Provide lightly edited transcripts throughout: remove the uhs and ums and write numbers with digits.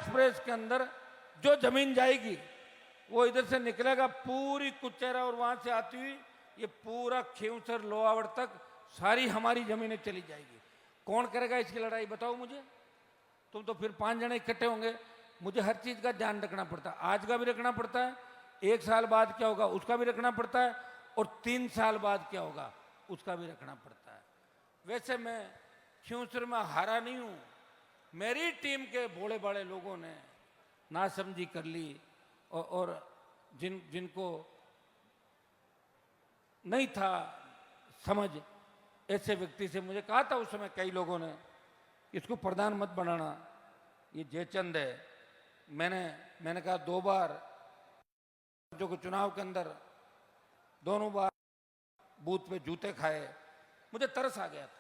Express के अंदर जो जमीन जाएगी वो इधर से निकलेगा पूरी कुचेरा और वहां से आती हुई ये पूरा खींवसर लोहावड़ तक सारी हमारी जमीनें चली जाएगी। कौन करेगा इसकी लड़ाई बताओ मुझे? तुम तो फिर 5 जने इकट्ठे होंगे। मुझे हर चीज का ध्यान रखना पड़ता है, आज का भी रखना पड़ता है, 1 साल बाद क्या होगा उसका भी रखना पड़ता है, और 3 साल बाद क्या होगा उसका भी रखना पड़ता है। वैसे मैं खींवसर में हारा नहीं हूं, मेरी टीम के भोले भाले लोगों ने नासमझी कर ली और जिनको नहीं था समझ, ऐसे व्यक्ति से मुझे कहा था उस समय कई लोगों ने, इसको प्रधान मत बनाना, ये जयचंद है। मैंने कहा 2 बार जो चुनाव के अंदर दोनों बार बूथ पे जूते खाए, मुझे तरस आ गया था।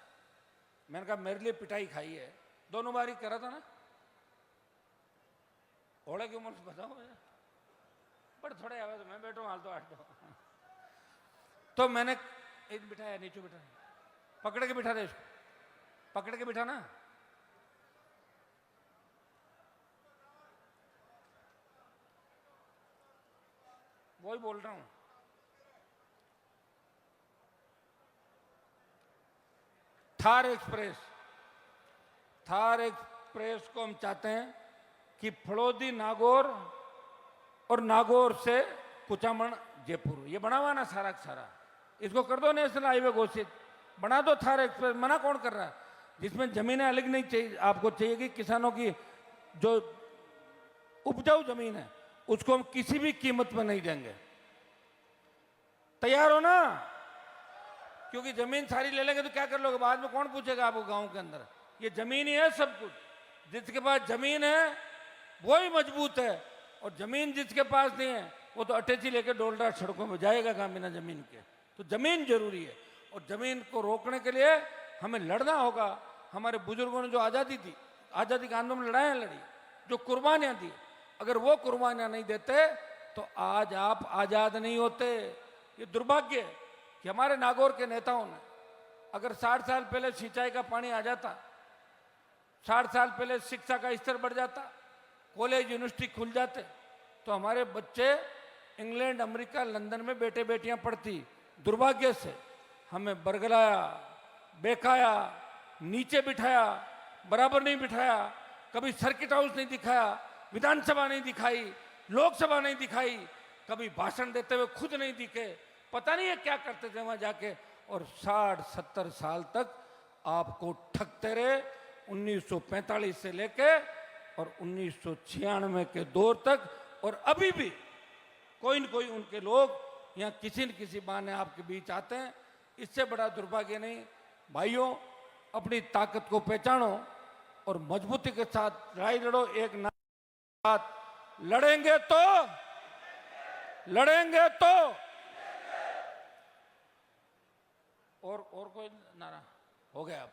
मैंने कहा मेरे लिए पिटाई खाई है, दोनों बार ही करा था ना। घोड़े की उम्र से बताओ पर थोड़े आवाज मैं बैठो हाल तो आठ दो। तो मैंने एक बिठाया, नीचे बिठा, पकड़ के बिठा दे इसको, पकड़ के बिठा ना। वही बोल रहा हूं। थार एक्सप्रेस को हम चाहते हैं कि फड़ौदी नागौर और नागौर से कुचामन जयपुर, ये बना हुआ ना सारा का सारा, इसको कर दो नेशनल हाईवे घोषित, बना दो थार एक्सप्रेस। मना कौन कर रहा है? जिसमें जमीनें अलग नहीं चाहिए, आपको चाहिए कि किसानों की जो उपजाऊ जमीन है उसको हम किसी भी कीमत पर नहीं देंगे। तैयार हो ना? क्योंकि जमीन सारी ले लेंगे तो क्या कर लोगे, बाद में कौन पूछेगा आपको गांव के अंदर? ये जमीन ही है सब कुछ, जिसके पास जमीन है वही मजबूत है, और जमीन जिसके पास नहीं है वो तो अटैची लेके डोलदार सड़कों में जाएगा कहां बिना जमीन के। तो जमीन जरूरी है, और जमीन को रोकने के लिए हमें लड़ना होगा। हमारे बुजुर्गों ने जो आज़ादी दी, आज़ादी के आंदोलन में लड़ाइयाँ लड़ी, जो कुर्बानियाँ दी, अगर वो कुर्बानियाँ नहीं देते तो आज आप आज़ाद नहीं होते। ये दुर्भाग्य है कि हमारे नागौर के नेताओं ने, अगर 60 साल पहले सिंचाई का पानी आ जाता, 60 साल पहले शिक्षा का स्तर बढ़ जाता, कॉलेज यूनिवर्सिटी खुल जाते, तो हमारे बच्चे इंग्लैंड अमेरिका लंदन में बेटे बेटियां पढ़ती। दुर्भाग्य से हमें बरगलाया, बेकाया, नीचे बिठाया, बराबर नहीं बिठाया, कभी सर्किट हाउस नहीं दिखाया, विधानसभा नहीं दिखाई, लोकसभा नहीं दिखाई, कभी भाषण देते हुए खुद नहीं दिखे, पता नहीं है क्या करते थे वहां जाके, और 60-70 साल तक आपको ठगते रहे। 1945 से लेके और 1996 के दौर तक, और अभी भी कोई न कोई उनके लोग यहाँ किसी न किसी बहाने आपके बीच आते हैं। इससे बड़ा दुर्भाग्य नहीं। भाइयों, अपनी ताकत को पहचानो और मजबूती के साथ लड़ाई लड़ो। एक साथ लड़ेंगे तो और कोई नारा हो गया आप